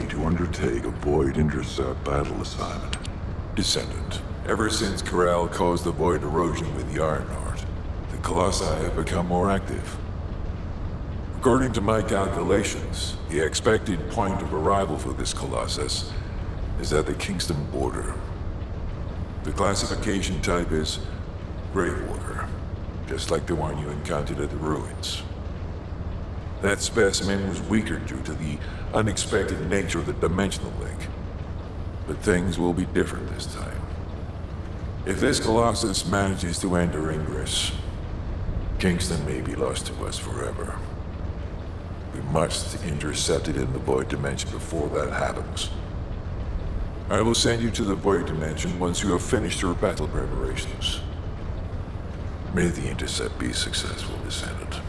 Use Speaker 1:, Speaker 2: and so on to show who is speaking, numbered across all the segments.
Speaker 1: ready to undertake a Void Intercept battle assignment.
Speaker 2: Descendant, ever since Corral caused the Void erosion with the Ironheart, the Colossi have become more active. According to my calculations, the expected point of arrival for this Colossus is at the Kingston border. The classification type is Gravewater, just like the one you encountered at the ruins. That specimen was weaker due to the unexpected nature of the dimensional link. But things will be different this time. If this Colossus manages to enter Ingress, Kingston may be lost to us forever. We must intercept it in the Void Dimension before that happens. I will send you to the Void Dimension once you have finished your battle preparations. May the intercept be successful, Descendant.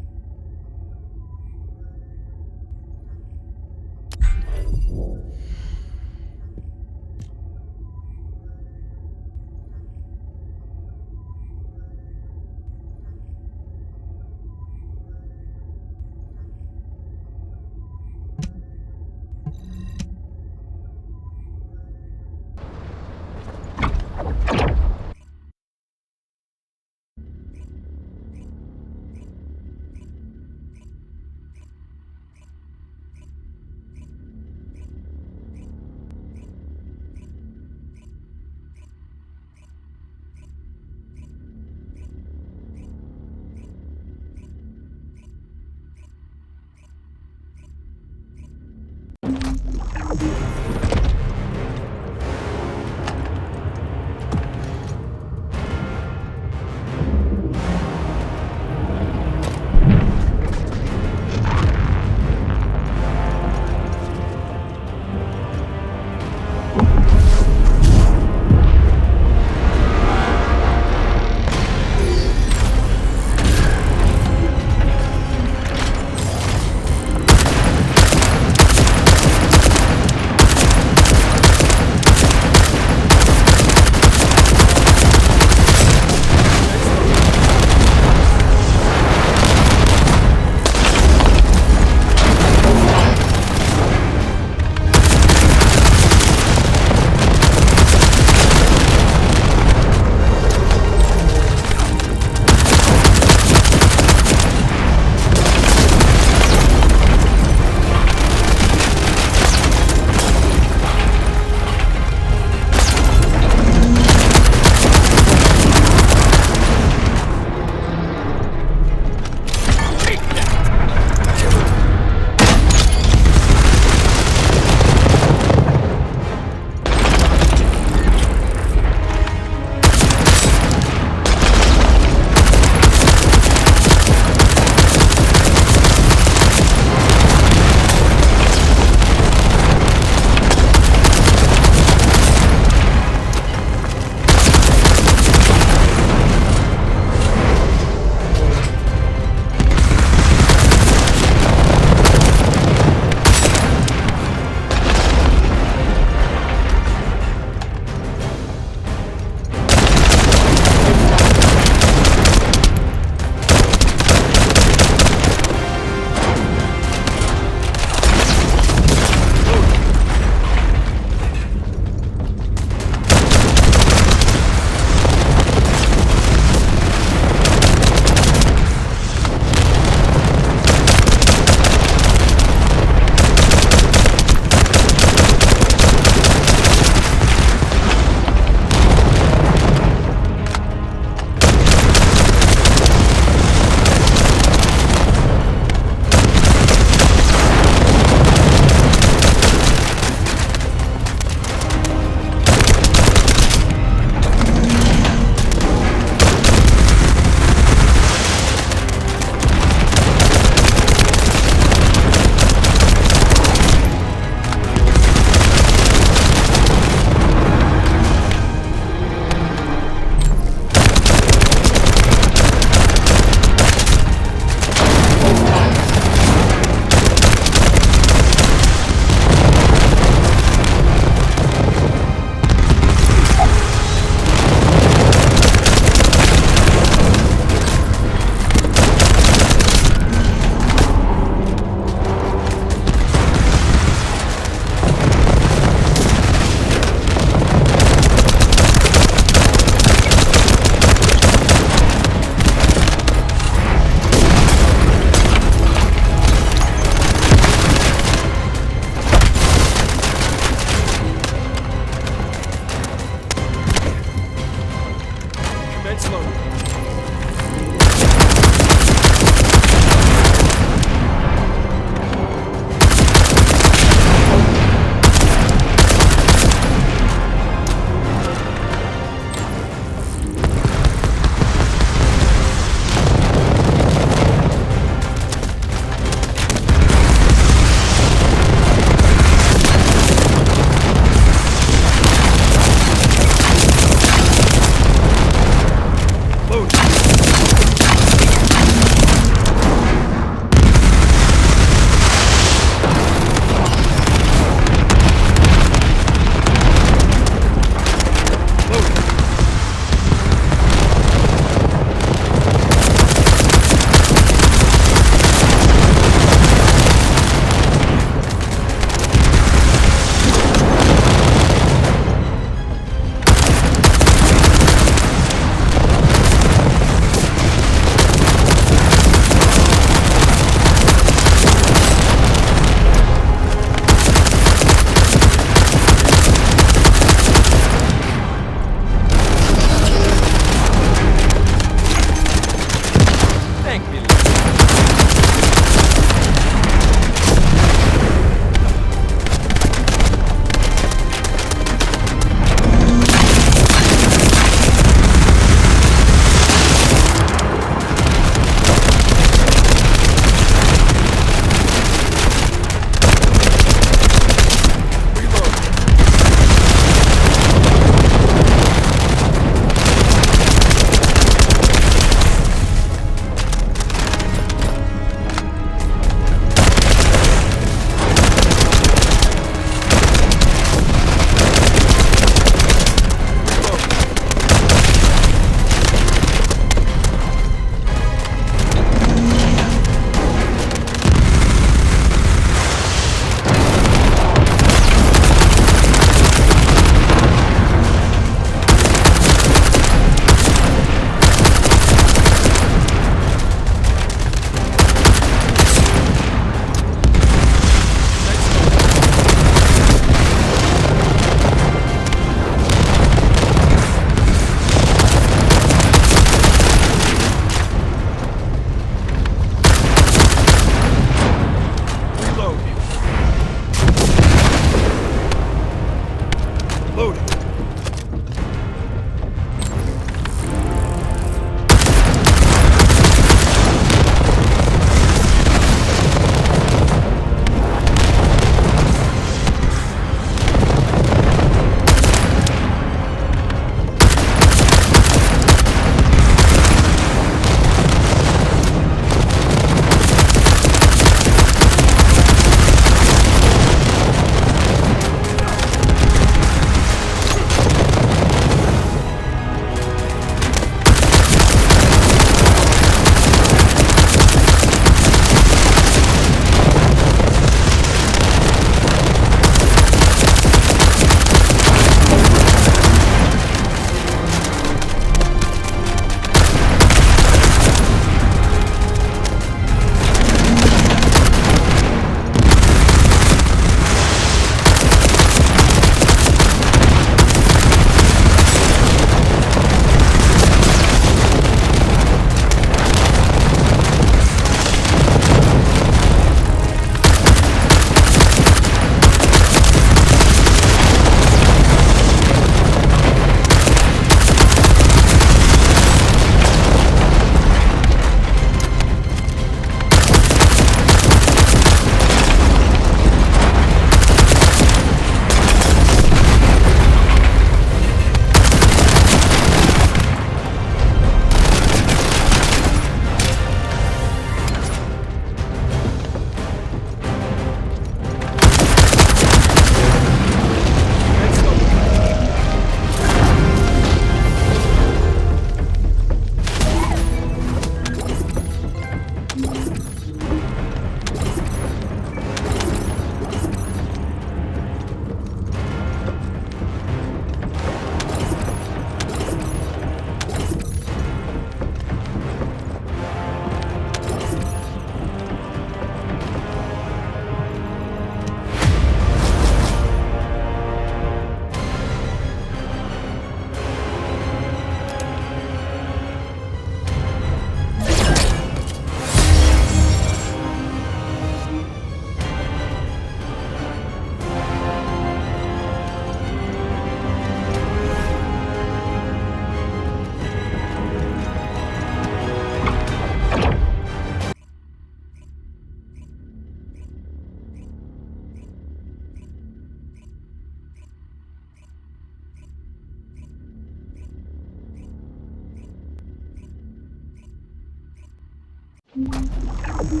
Speaker 1: Have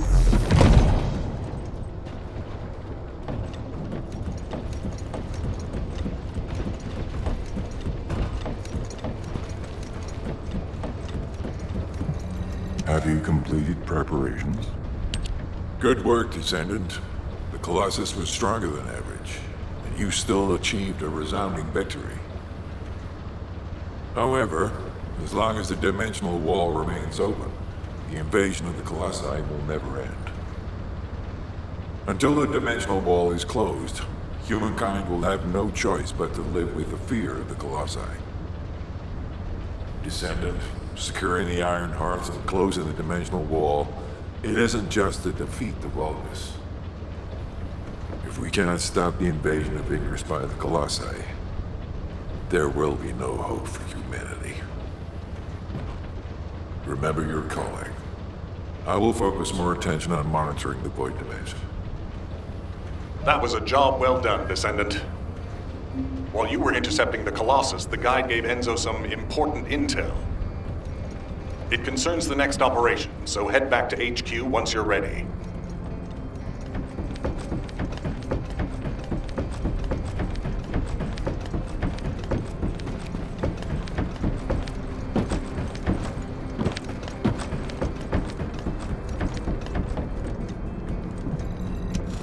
Speaker 1: you completed preparations?
Speaker 2: Good work, Descendant. The Colossus was stronger than average, and you still achieved a resounding victory. However, as long as the dimensional wall remains open, the invasion of the Colossi will never end. Until the dimensional wall is closed, humankind will have no choice but to live with the fear of the Colossi. Descendant, securing the Iron Hearts and closing the dimensional wall, it isn't just to defeat the Vulgus. If we cannot stop the invasion of Ignis by the Colossi, there will be no hope for humanity. Remember your calling. I will focus more attention on monitoring the Void Dimension.
Speaker 3: That was a job well done, Descendant. While you were intercepting the Colossus, the guide gave Enzo some important intel. It concerns the next operation, so head back to HQ once you're ready.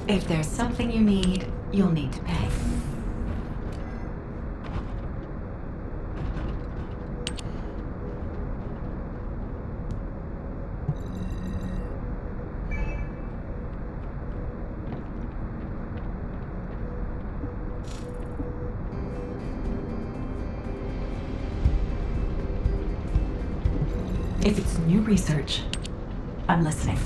Speaker 4: If there's something you need, you'll need to pay. If it's new research, I'm listening.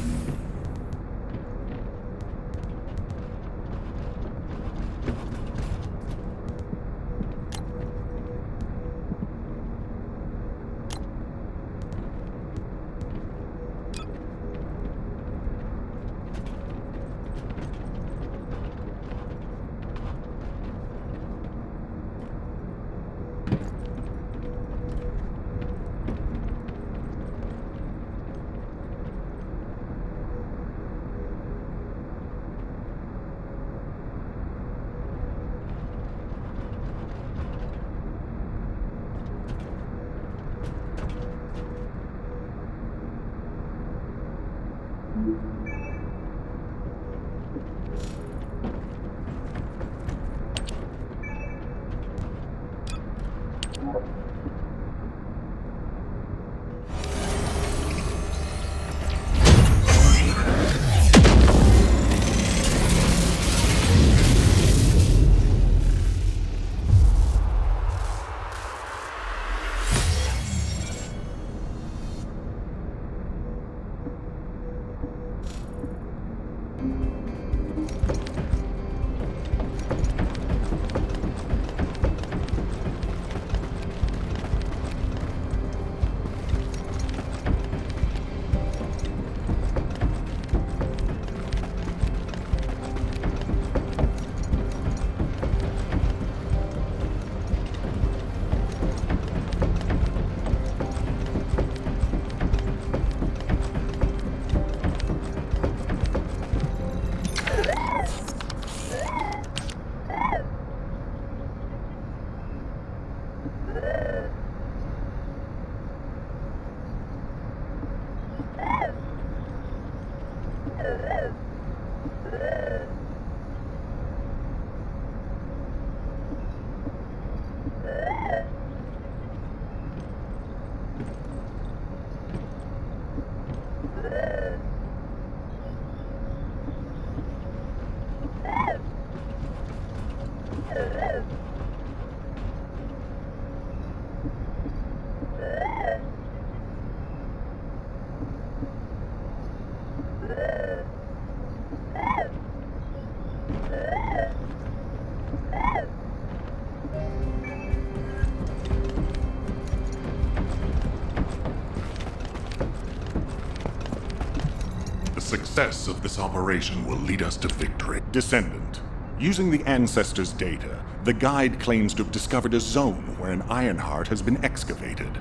Speaker 3: The success of this operation will lead us to victory. Descendant, using the Ancestors' data, the guide claims to have discovered a zone where an Ironheart has been excavated.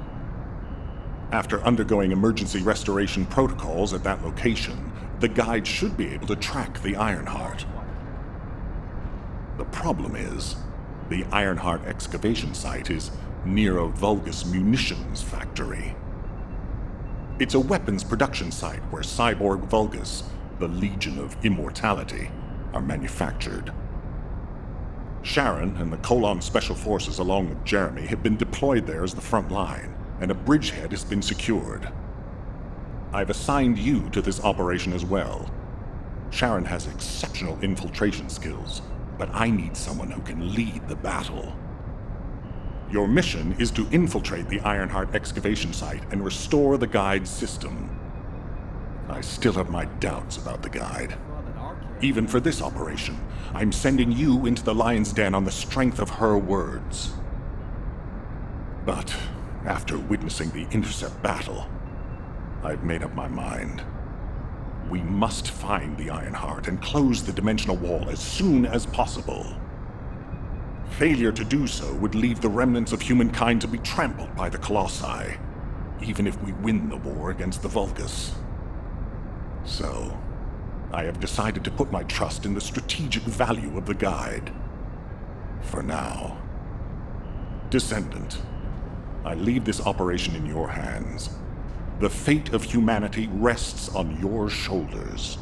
Speaker 3: After undergoing emergency restoration protocols at that location, the guide should be able to track the Ironheart. The problem is, the Ironheart excavation site is near a Vulgus munitions factory. It's a weapons production site where cyborg Vulgus, the Legion of Immortality, are manufactured. Sharon and the Colon Special Forces along with Jeremy have been deployed there as the front line, and a bridgehead has been secured. I've assigned you to this operation as well. Sharon has exceptional infiltration skills, but I need someone who can lead the battle. Your mission is to infiltrate the Ironheart excavation site and restore the guide's system. I still have my doubts about the guide. Even for this operation, I'm sending you into the Lion's Den on the strength of her words. But after witnessing the Intercept battle, I've made up my mind. We must find the Ironheart and close the dimensional wall as soon as possible. Failure to do so would leave the remnants of humankind to be trampled by the Colossi, even if we win the war against the Vulgus. So, I have decided to put my trust in the strategic value of the guide. For now. Descendant, I leave this operation in your hands. The fate of humanity rests on your shoulders.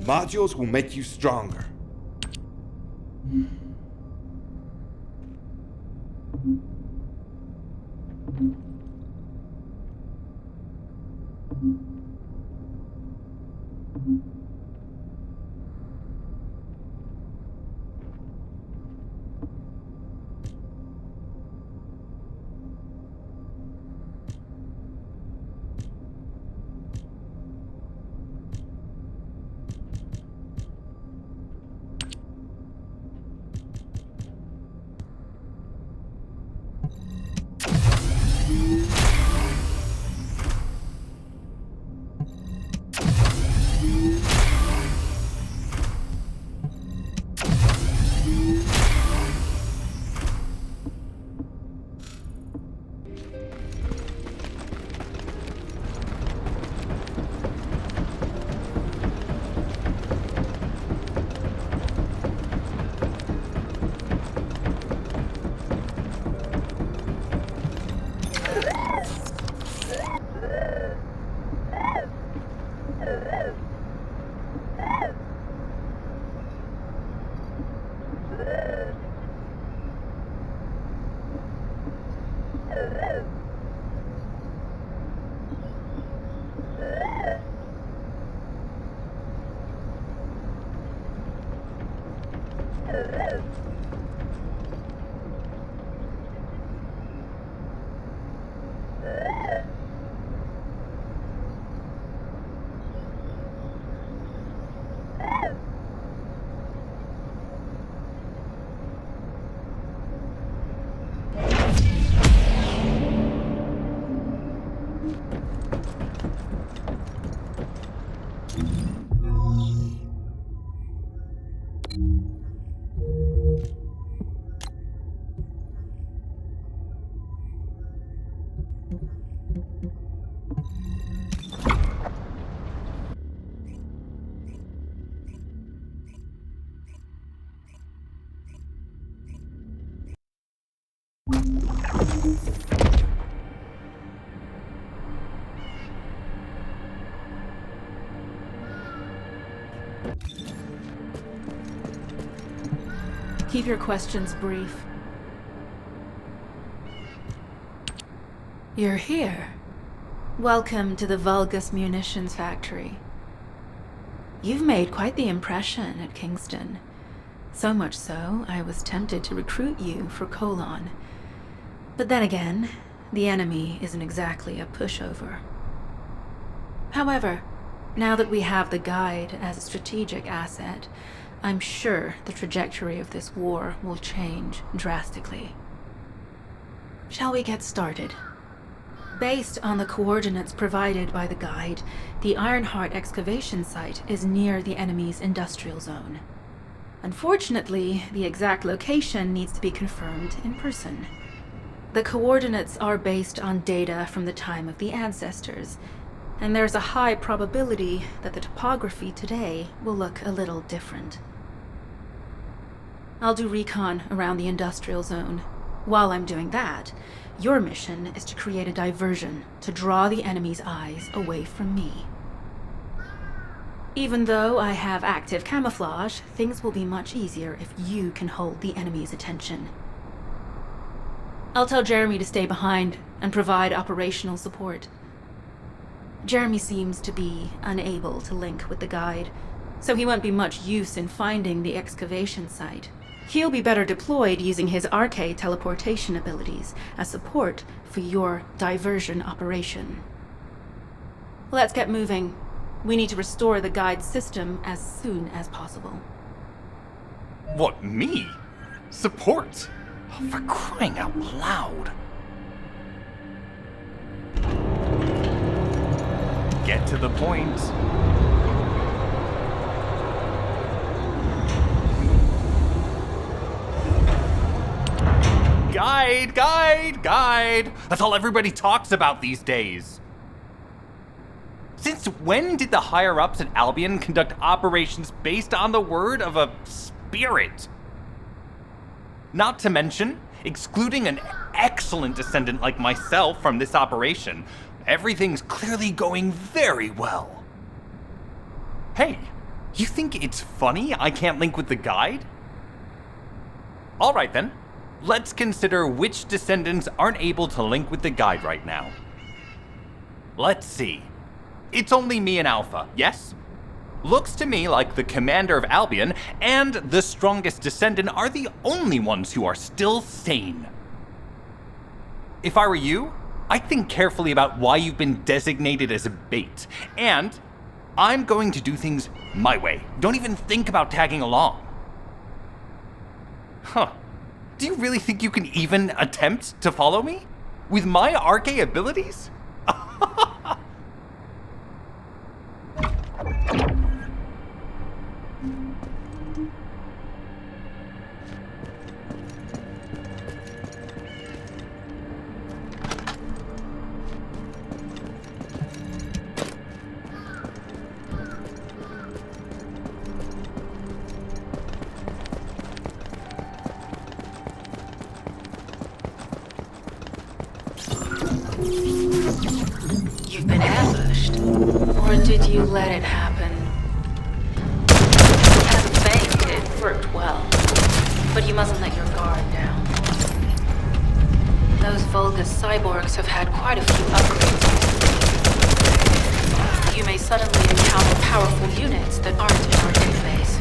Speaker 5: Modules will make you stronger. Keep your questions brief. You're here. Welcome to the Vulgus Munitions Factory. You've made quite the impression at Kingston. So much so, I was tempted to recruit you for Colon. But then again, the enemy isn't exactly a pushover. However, now that we have the guide as a strategic asset, I'm sure the trajectory of this war will change drastically. Shall we get started? Based on the coordinates provided by the guide, the Ironheart excavation site is near the enemy's industrial zone. Unfortunately, the exact location needs to be confirmed in person. The coordinates are based on data from the time of the ancestors, and there's a high probability that the topography today will look a little different. I'll do recon around the industrial zone. While I'm doing that, your mission is to create a diversion to draw the enemy's eyes away from me. Even though I have active camouflage, things will be much easier if you can hold the enemy's attention. I'll tell Jeremy to stay behind and provide operational support. Jeremy seems to be unable to link with the guide, so he won't be much use in finding the excavation site. He'll be better deployed using his RK teleportation abilities as support for your diversion operation. Let's get moving. We need to restore the guide system as soon as possible.
Speaker 6: What, me? Support? Oh, for crying out loud. Get to the point. Guide! That's all everybody talks about these days. Since when did the higher-ups at Albion conduct operations based on the word of a spirit? Not to mention, excluding an excellent descendant like myself from this operation, everything's clearly going very well. Hey, you think it's funny I can't link with the guide? Alright then, let's consider which descendants aren't able to link with the guide right now. Let's see. It's only me and Alpha, yes? Looks to me like the commander of Albion and the strongest descendant are the only ones who are still sane. If I were you, I'd think carefully about why you've been designated as a bait, and I'm going to do things my way. Don't even think about tagging along. Huh. Do you really think you can even attempt to follow me? With my RK abilities?
Speaker 5: You've been ambushed. Or did you let it happen? As a bank, it worked well. But you mustn't let your guard down. Those Vulgus cyborgs have had quite a few upgrades recently. You may suddenly encounter powerful units that aren't in our database.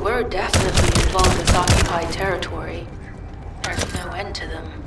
Speaker 5: We're definitely in Vulgus-occupied territory. There's no end to them.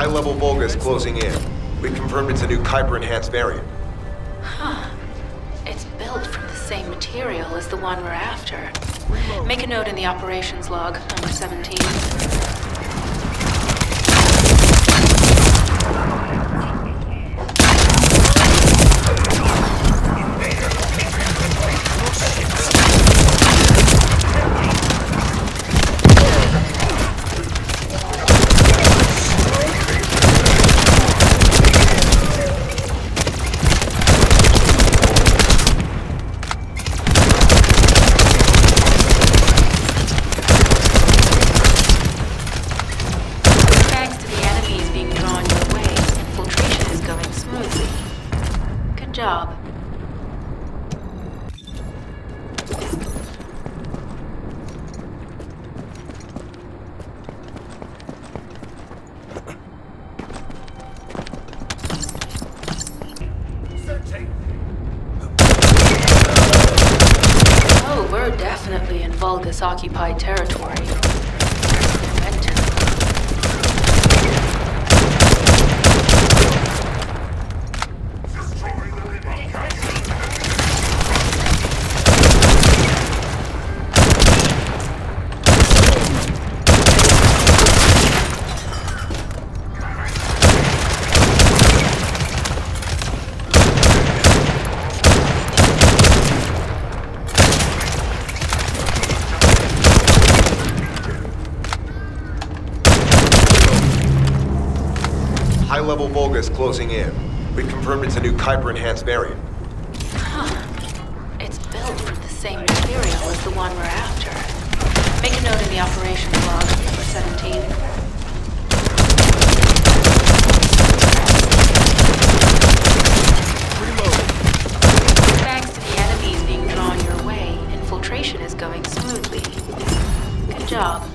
Speaker 7: High-level Vulgus closing in. We've confirmed it's a new Kuiper-enhanced variant.
Speaker 5: Huh. It's built from the same material as the one we're after. Make a note in the operations log, number 17. Job. Oh, we're definitely in Vulgus-occupied territory.
Speaker 7: High-level Vulgus closing in. We've confirmed it's a new Kuiper-enhanced variant.
Speaker 5: Huh. It's built from the same material as the one we're after. Make a note in the operations log, number 17. Thanks to the enemies being drawn your way, infiltration is going smoothly. Good job.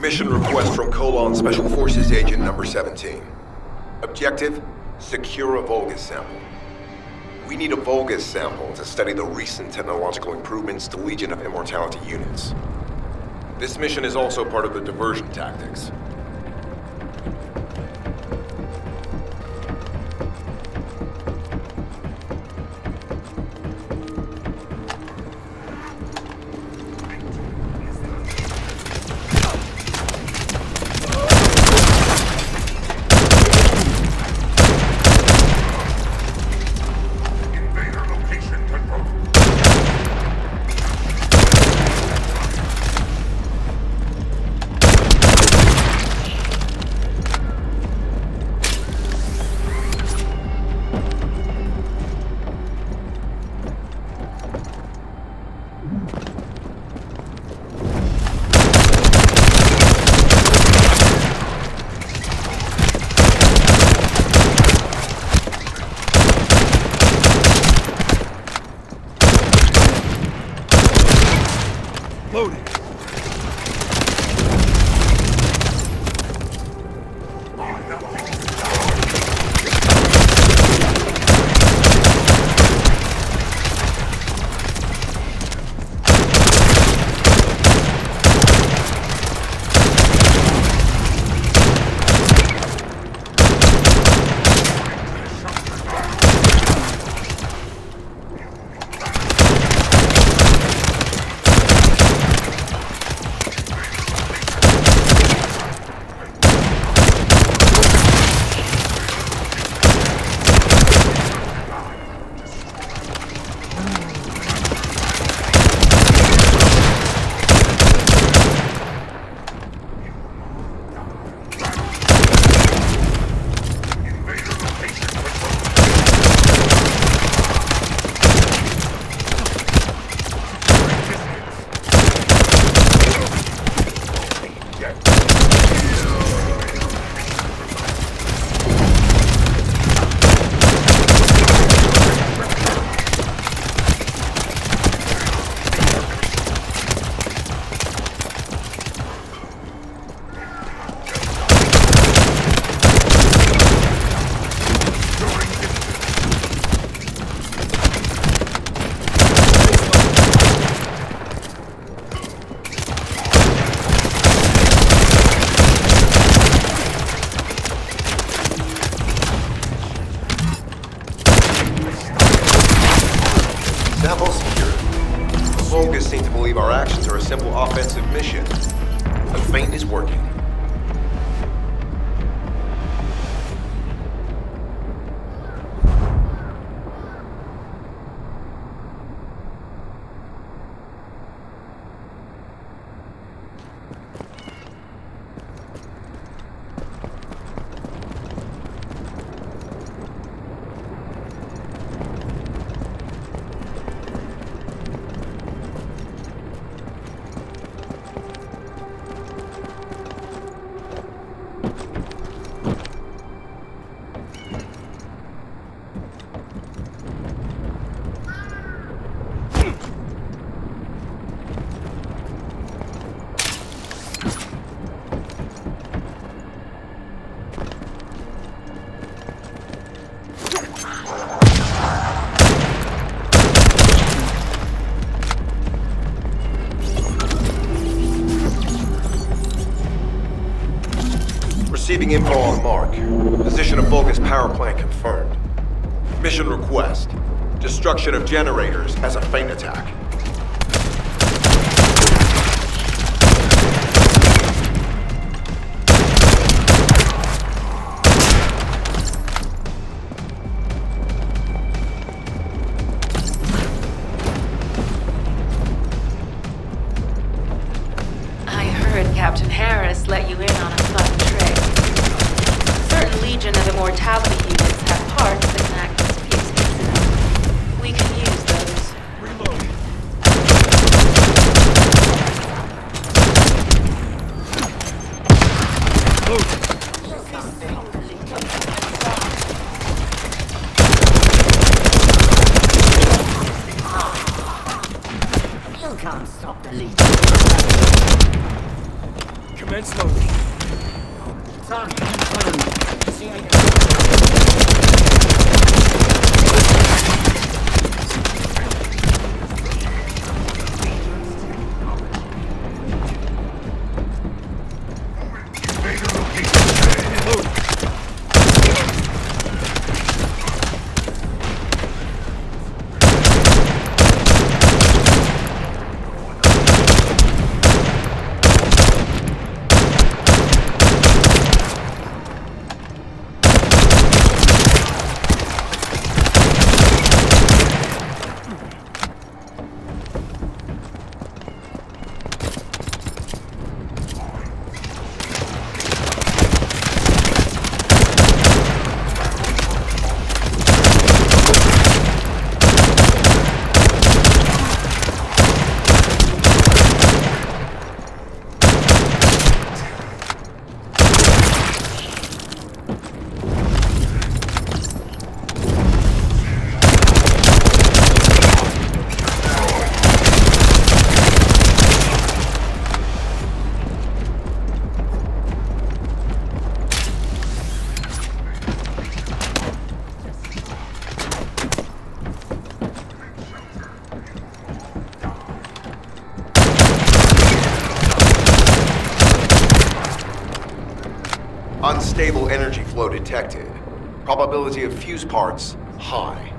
Speaker 7: Mission request from Colon Special Forces Agent number 17. Objective, secure a Vulgus sample. We need a Vulgus sample to study the recent technological improvements to Legion of Immortality units. This mission is also part of the diversion tactics. simple offensive mission. The feint is working. Receiving info on mark. Position of Vulgus power plant confirmed. Mission request. Destruction of generators as a feint attack.
Speaker 5: I heard Captain Harris let you in on a fun trick. Certain Legion of Immortality units have parts that can act as fuses. We can use those.
Speaker 7: Reload.
Speaker 8: You can't stop the lead.
Speaker 9: Commence loading.
Speaker 8: Target confirmed. CA.
Speaker 7: Unstable energy flow detected. Probability of fuse parts, high.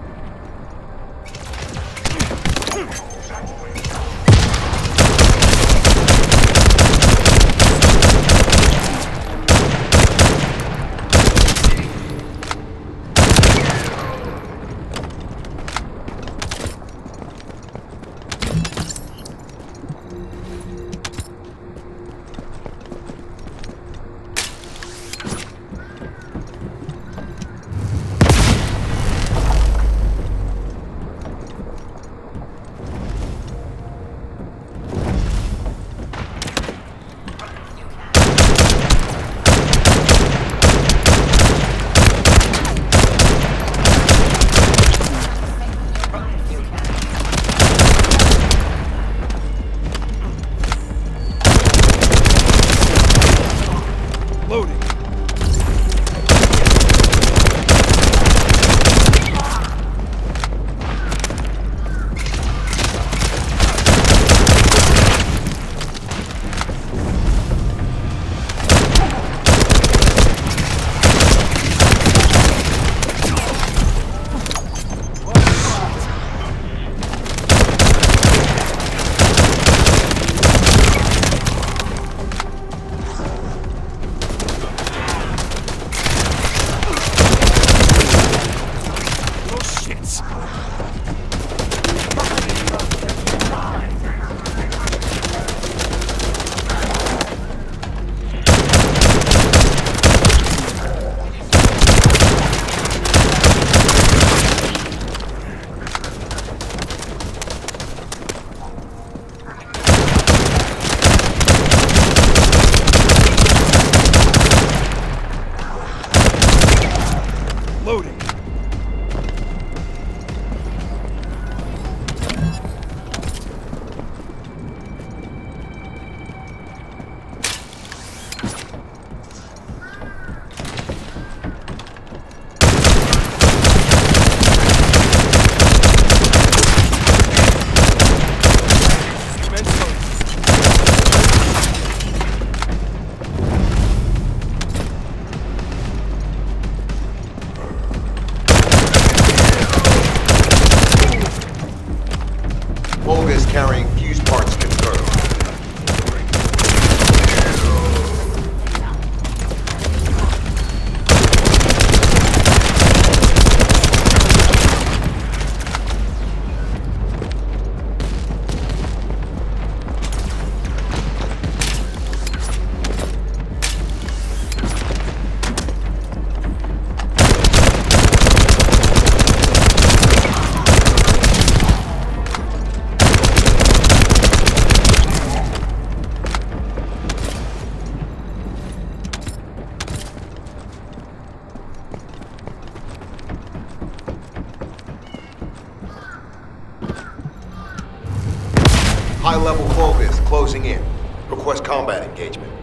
Speaker 7: High-level Vulgus closing in. Request combat engagement.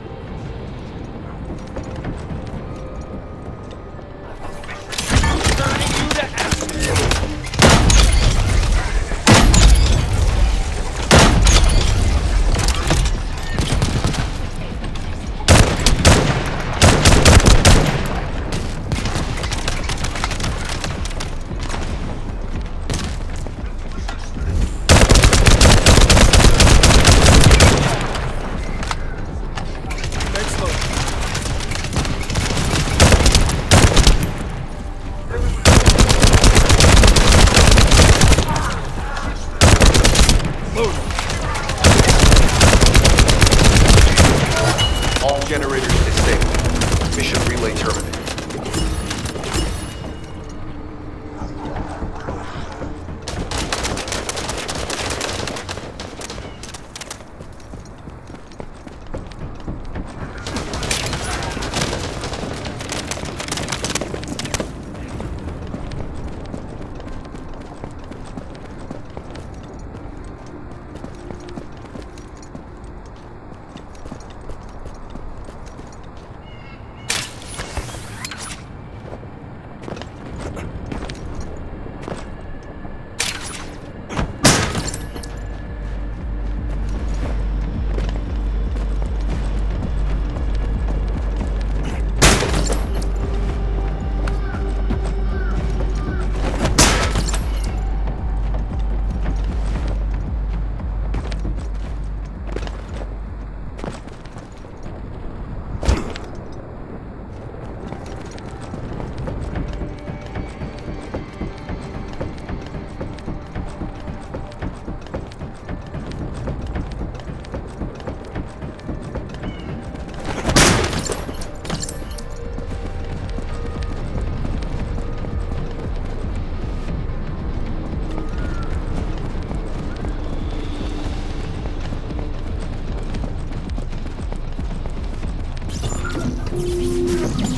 Speaker 7: All generators disabled. Mission relay terminated.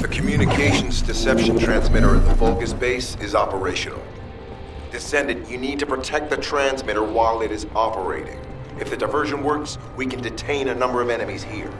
Speaker 7: The communications deception transmitter at the Vulgus base is operational. Descendant, you need to protect the transmitter while it is operating. If the diversion works, we can detain a number of enemies here.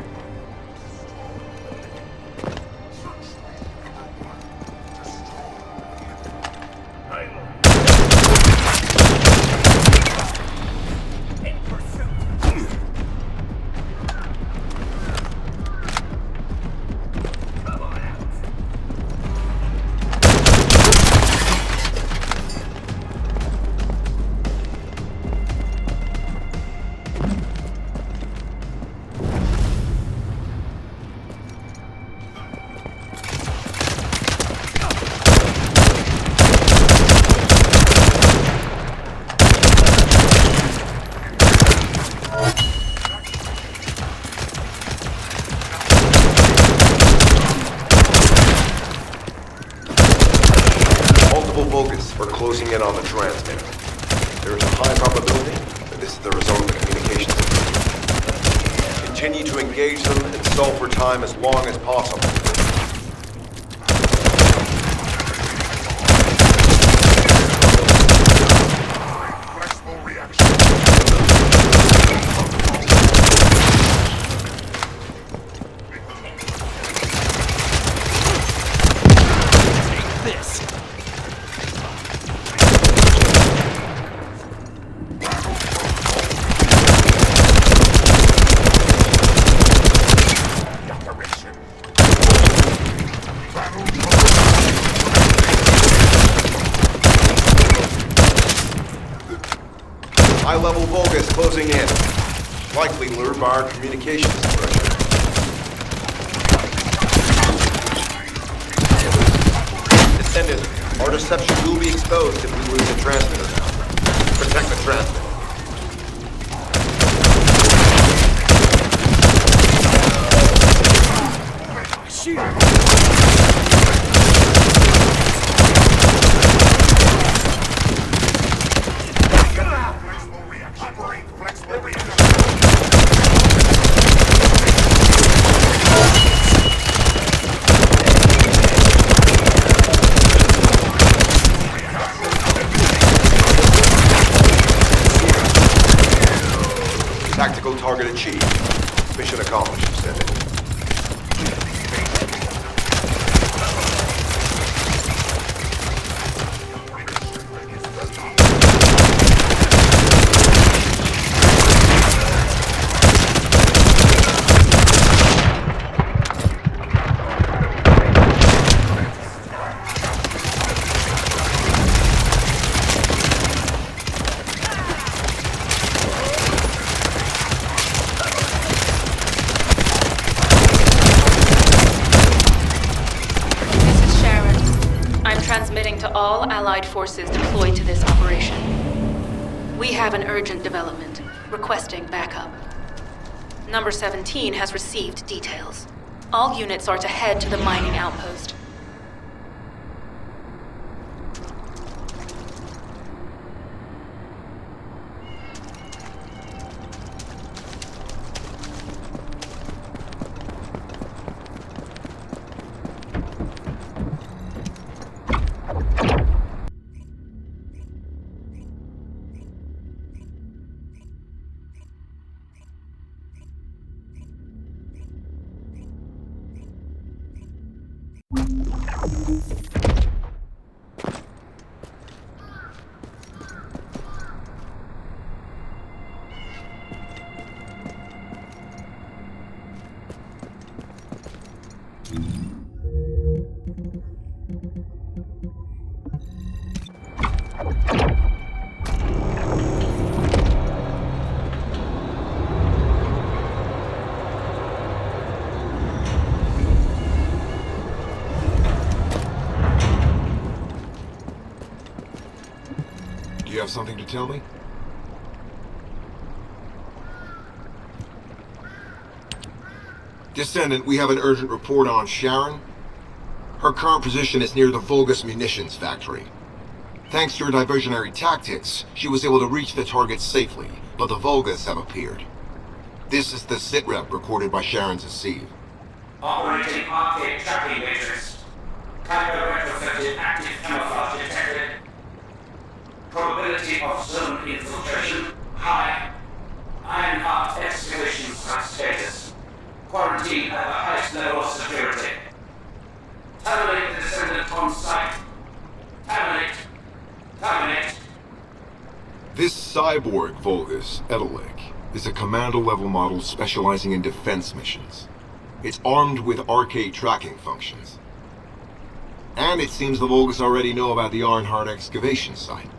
Speaker 7: Vulgus are closing in on the transmitter. There is a high probability that this is the result of the communications system. Continue to engage them and stall for time as long as possible. High-level Vulgus closing in. Likely lured by our communications suppression. Descendant, our deception will be exposed if we lose the transmitter now. Protect the transmitter.
Speaker 5: Transmitting to all Allied forces deployed to this operation. We have an urgent development, requesting backup. Number 17 has received details. All units are to head to the mining outpost.
Speaker 7: Do you have something to tell me? Descendant, we have an urgent report on Sharon. Her current position is near the Vulgus munitions factory. Thanks to her diversionary tactics, she was able to reach the target safely, but the Vulgus have appeared. This is the sitrep recorded by Sharon's Deceive.
Speaker 9: Operating arcade tracking matrix. Typo retrofitted active camouflage detected. Probability of zone infiltration high. Ironheart excavation site status. Quarantine at the highest level of security. Terminate the descendant on site. Terminate. Terminate.
Speaker 7: This cyborg Vulgus, Edelik, is a commando-level model specializing in defense missions. It's armed with arcade tracking functions. And it seems the Vulgus already know about the Ironheart excavation site.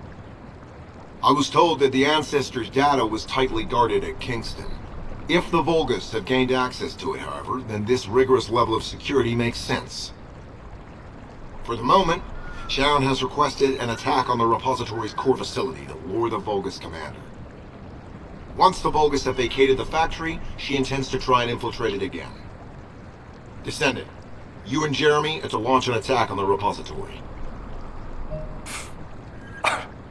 Speaker 7: I was told that the Ancestors' data was tightly guarded at Kingston. If the Vulgus have gained access to it, however, then this rigorous level of security makes sense. For the moment, Sharon has requested an attack on the repository's core facility to lure the Vulgus commander. Once the Vulgus have vacated the factory, she intends to try and infiltrate it again. Descendant, you and Jeremy are to launch an attack on the repository.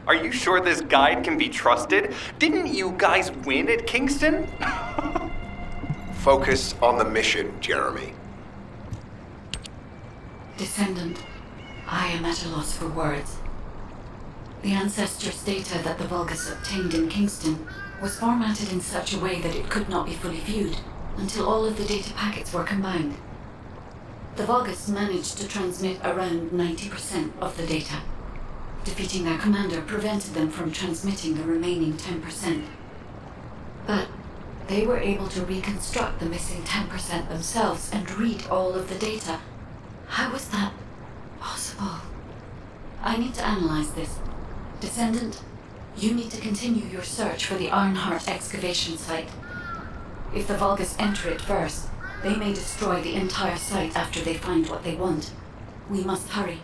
Speaker 6: Are you sure this guide can be trusted? Didn't you guys win at Kingston?
Speaker 7: Focus on the mission, Jeremy.
Speaker 4: Descendant, I am at a loss for words. The Ancestors' data that the Vulgus obtained in Kingston was formatted in such a way that it could not be fully viewed until all of the data packets were combined. The Vulgus managed to transmit around 90% of the data. Defeating their commander prevented them from transmitting the remaining 10%. But they were able to reconstruct the missing 10% themselves and read all of the data. How was that possible? I need to analyze this. Descendant, you need to continue your search for the Ironheart excavation site. If the Vulgus enter it first, they may destroy the entire site after they find what they want. We must hurry.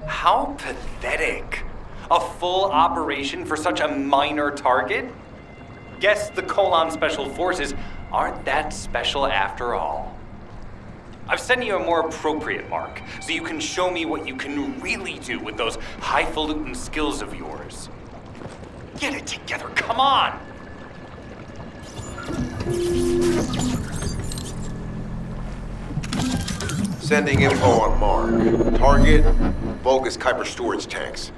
Speaker 6: How pathetic. A full operation for such a minor target? Guess the Colon Special Forces aren't that special after all. I've sent you a more appropriate mark, so you can show me what you can really do with those highfalutin skills of yours. Get it together, come on!
Speaker 7: Sending info on mark. Target, Vulgus Kuiper storage tanks.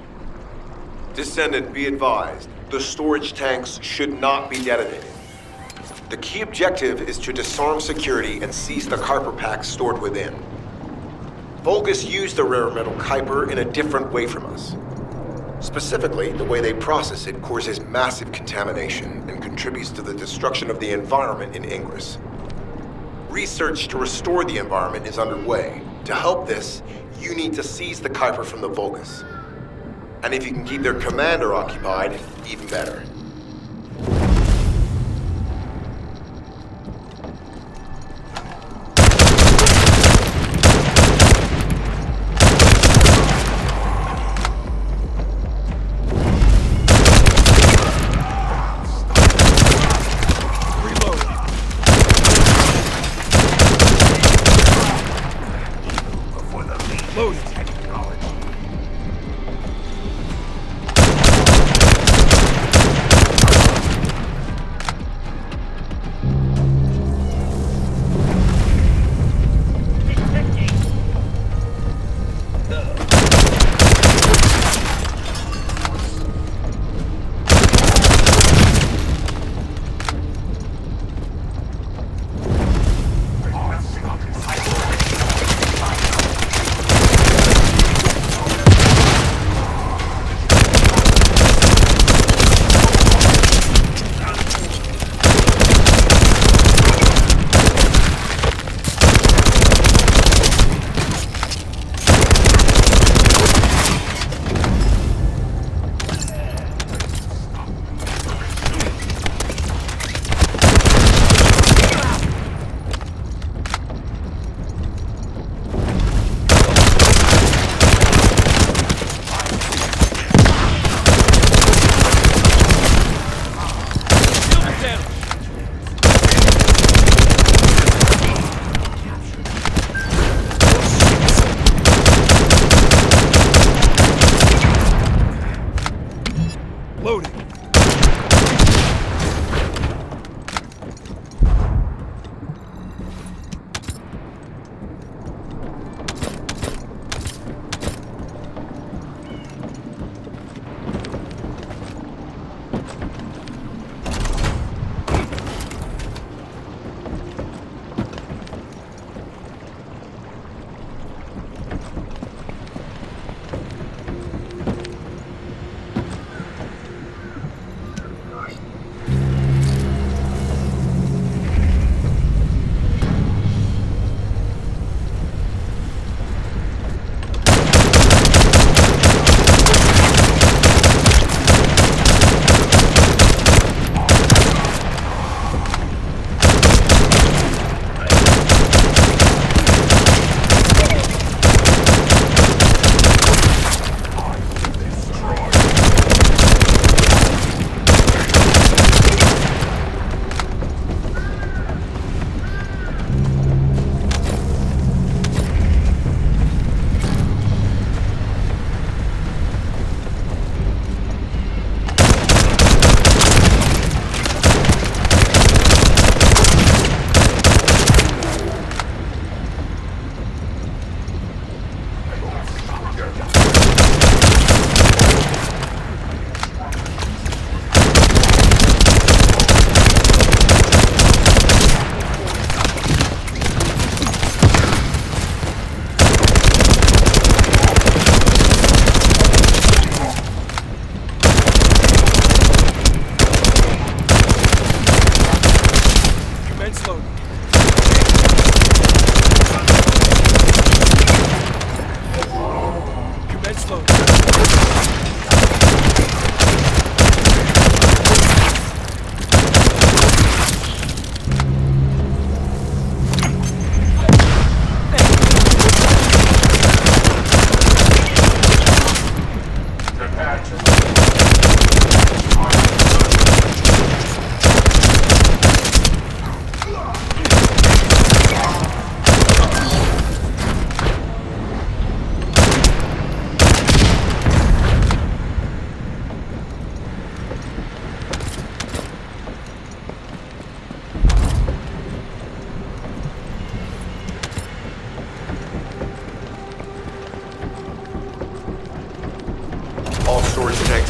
Speaker 7: Descendant, be advised, the storage tanks should not be detonated. The key objective is to disarm security and seize the Kuiper packs stored within. Vulgus use the rare metal Kuiper in a different way from us. Specifically, the way they process it causes massive contamination and contributes to the destruction of the environment in Ingress. Research to restore the environment is underway. To help this, you need to seize the Kuiper from the Vulgus. And if you can keep their commander occupied, even better.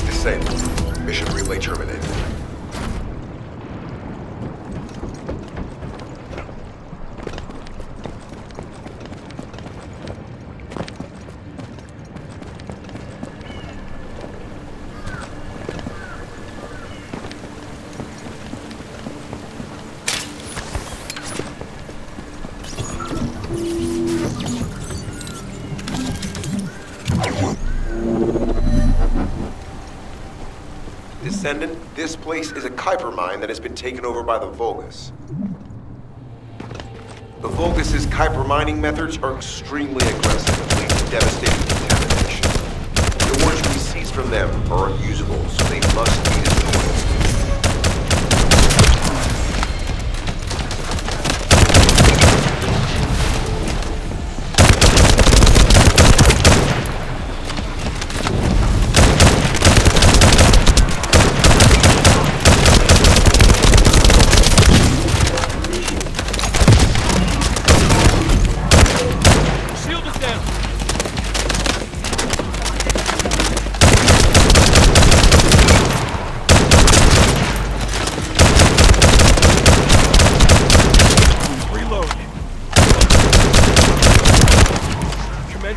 Speaker 7: Disabled. Mission relay terminated. Descendant, this place is a Kuiper mine that has been taken over by the Vulgus. The Vulgus' Kuiper mining methods are extremely aggressive and lead to devastating contamination. The ores we seize from them are unusable, so they must be destroyed.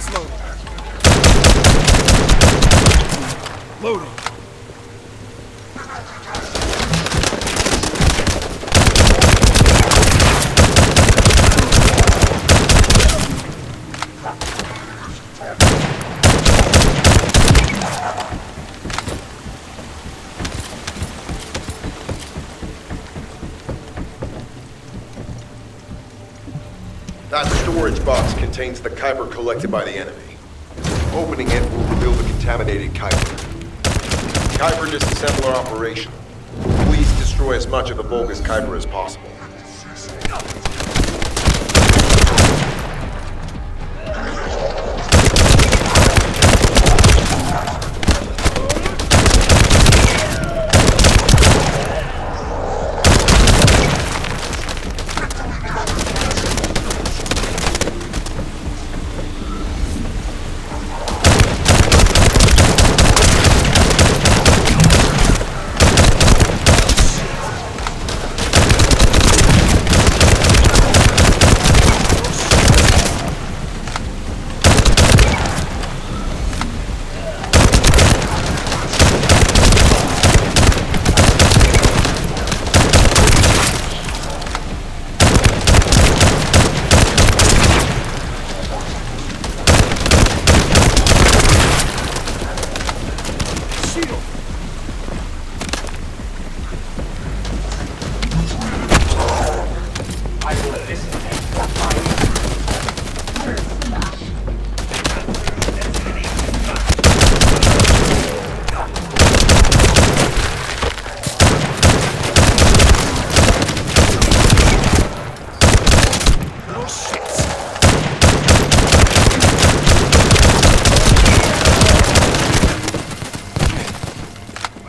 Speaker 10: Defense loading. Loading.
Speaker 7: That storage box contains the Kuiper collected by the enemy. Opening it will reveal the contaminated Kuiper. Kuiper disassembler operation. Please destroy as much of the Vulgus Kuiper as possible.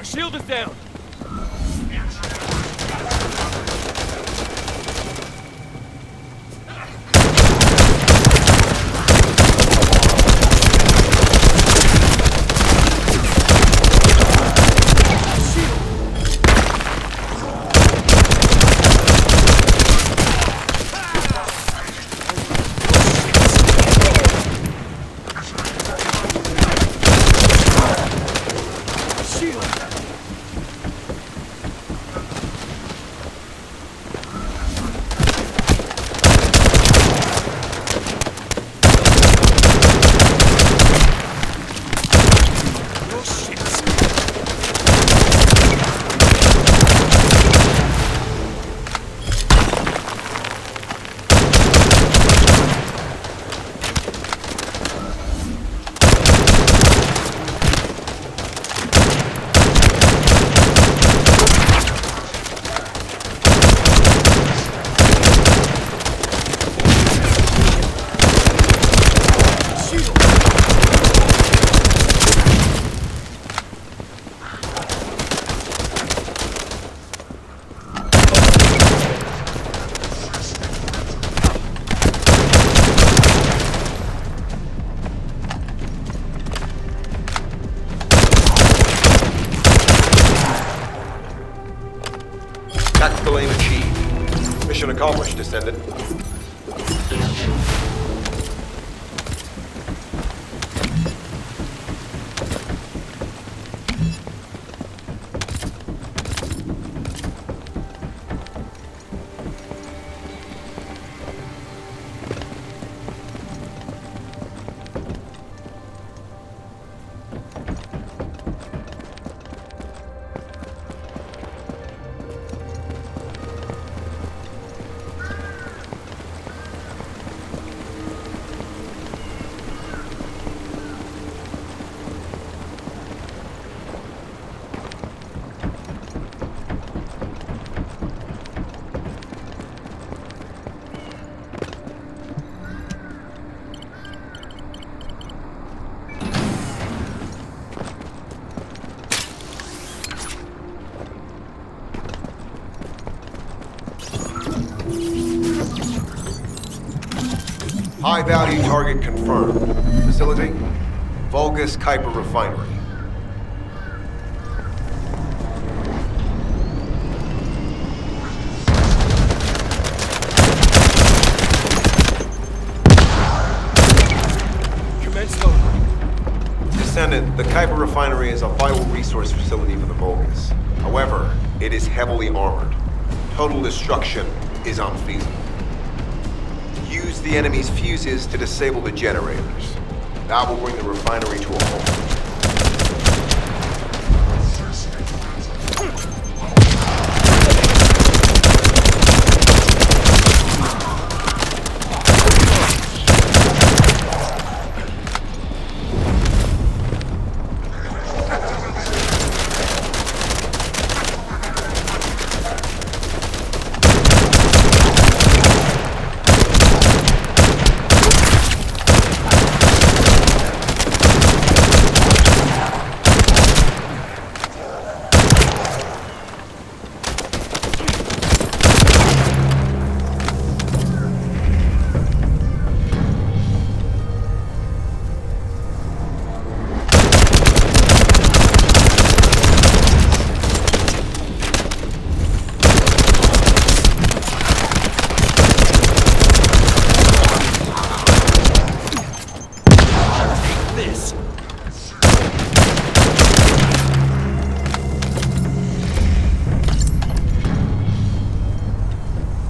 Speaker 10: Shield is down.
Speaker 7: Tactical aim achieved. Mission accomplished, Descendant. High-value target confirmed. Facility? Vulgus Kuiper Refinery. Descendant, the Kuiper refinery is a vital resource facility for the Vulgus. However, it is heavily armored. Total destruction is unfeasible. Use the enemy's fuses to disable the generators. That will bring the refinery to a halt.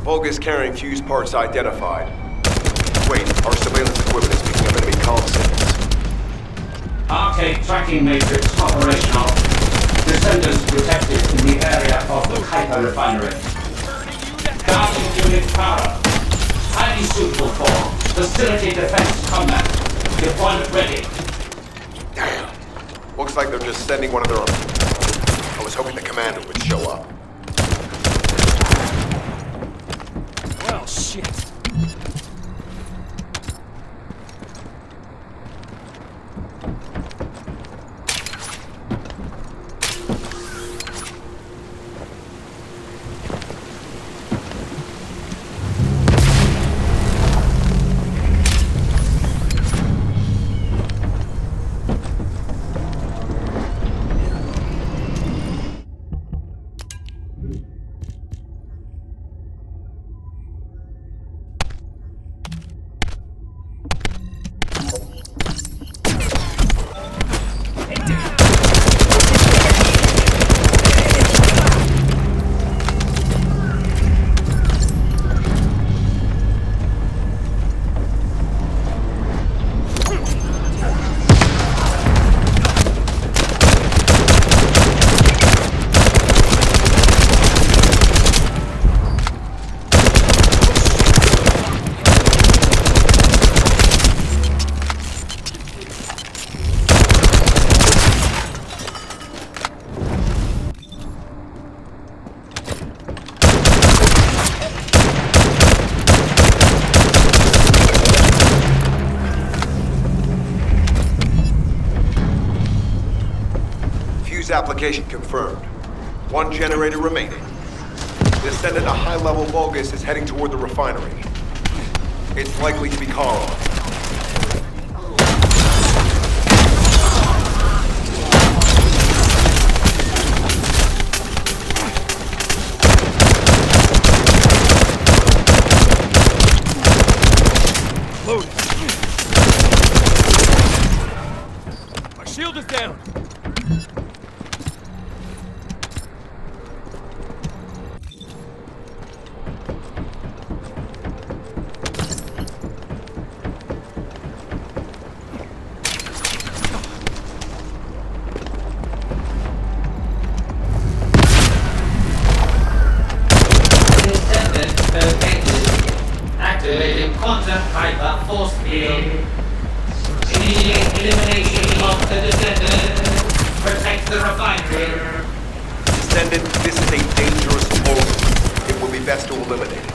Speaker 7: Vulgus carrying fuse parts identified. Wait, our surveillance equipment is picking up enemy comm signals.
Speaker 9: Arcade tracking matrix operational. Descendants detected in the area of the Kuiper refinery. Guarding unit power. Highly suitable for facility defense combat. Deployment ready.
Speaker 7: Damn. Looks like they're just sending one of their own. I was hoping the commander would show up.
Speaker 10: Well, shit.
Speaker 7: Application confirmed. One generator remaining. Descendant, a high-level Vulgus is heading toward the refinery. It's likely to be Carl.
Speaker 10: Loaded. My shield is down.
Speaker 9: Activating quantum hyper force field. Immediate elimination of the Descendant. Protect the refinery.
Speaker 7: Descendant, this is a dangerous Vulgus. It will be best to eliminate it.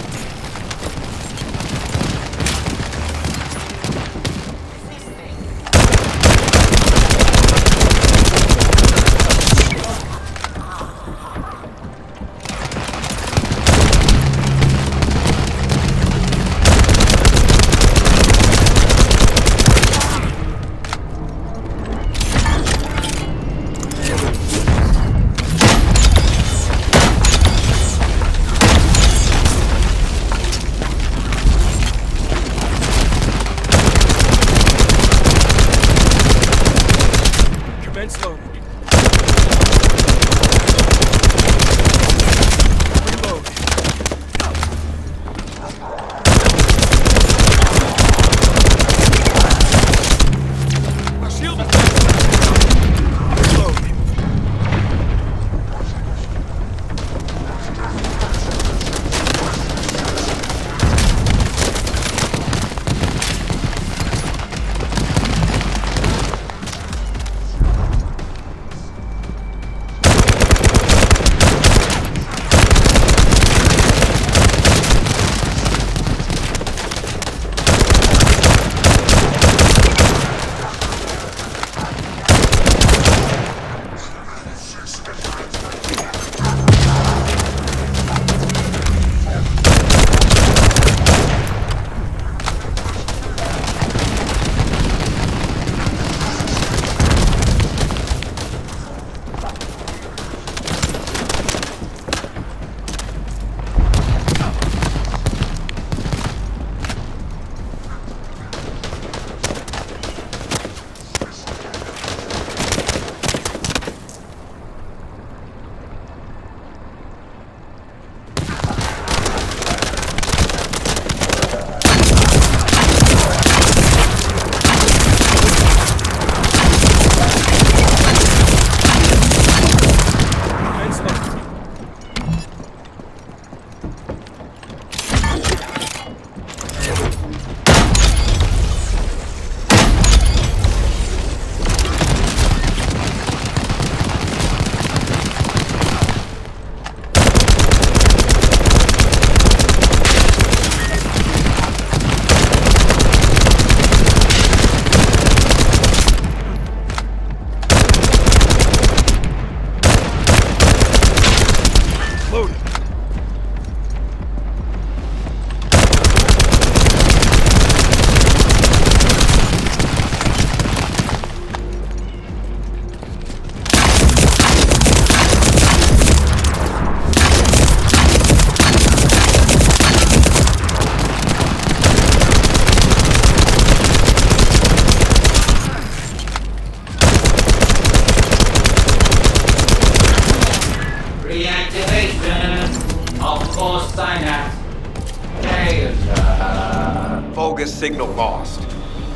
Speaker 7: Vulgus signal lost.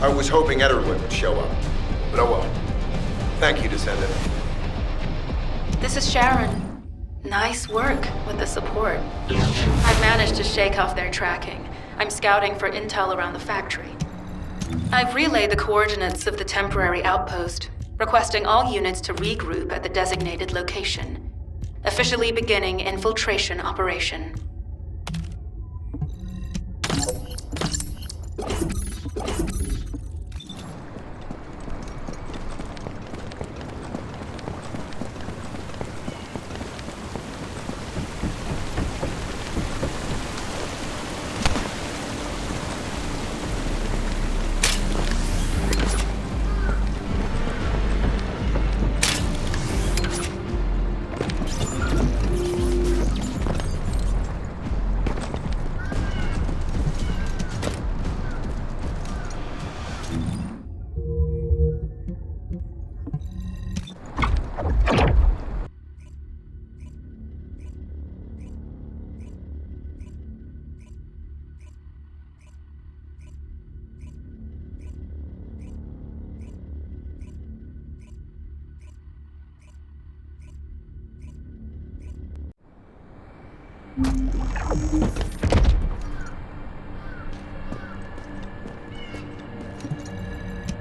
Speaker 7: I was hoping Ederlin would show up. But oh well. Thank you, Descendant.
Speaker 5: This is Sharon. Nice work with the support. I've managed to shake off their tracking. I'm scouting for intel around the factory. I've relayed the coordinates of the temporary outpost, requesting all units to regroup at the designated location. Officially beginning infiltration operation.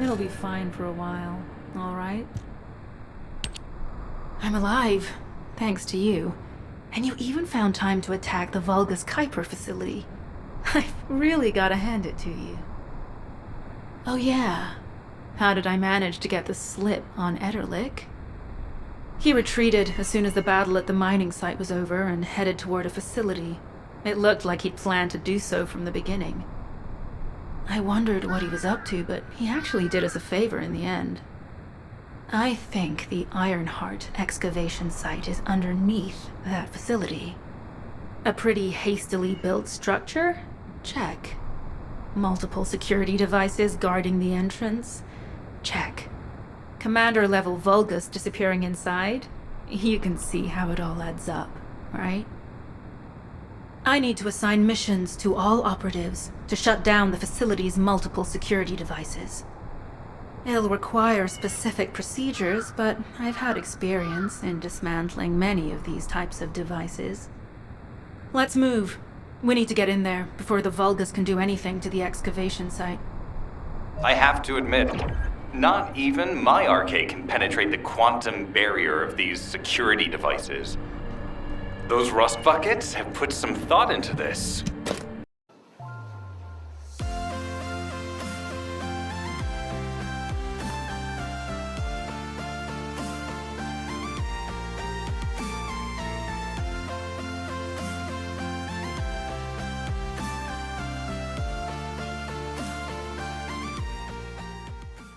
Speaker 5: It'll be fine for a while, all right? I'm alive, thanks to you. And you even found time to attack the Vulgus Kuiper facility. I've really gotta hand it to you. Oh yeah, how did I manage to get the slip on Ederlich? He retreated as soon as the battle at the mining site was over and headed toward a facility. It looked like he'd planned to do so from the beginning. I wondered what he was up to, but he actually did us a favor in the end. I think the Ironheart excavation site is underneath that facility. A pretty hastily built structure? Check. Multiple security devices guarding the entrance? Check. Commander-level Vulgus disappearing inside? You can see how it all adds up, right? I need to assign missions to all operatives to shut down the facility's multiple security devices. It'll require specific procedures, but I've had experience in dismantling many of these types of devices. Let's move. We need to get in there before the Vulgus can do anything to the excavation site.
Speaker 6: I have to admit, not even my arcade can penetrate the quantum barrier of these security devices. Those rust buckets have put some thought into this.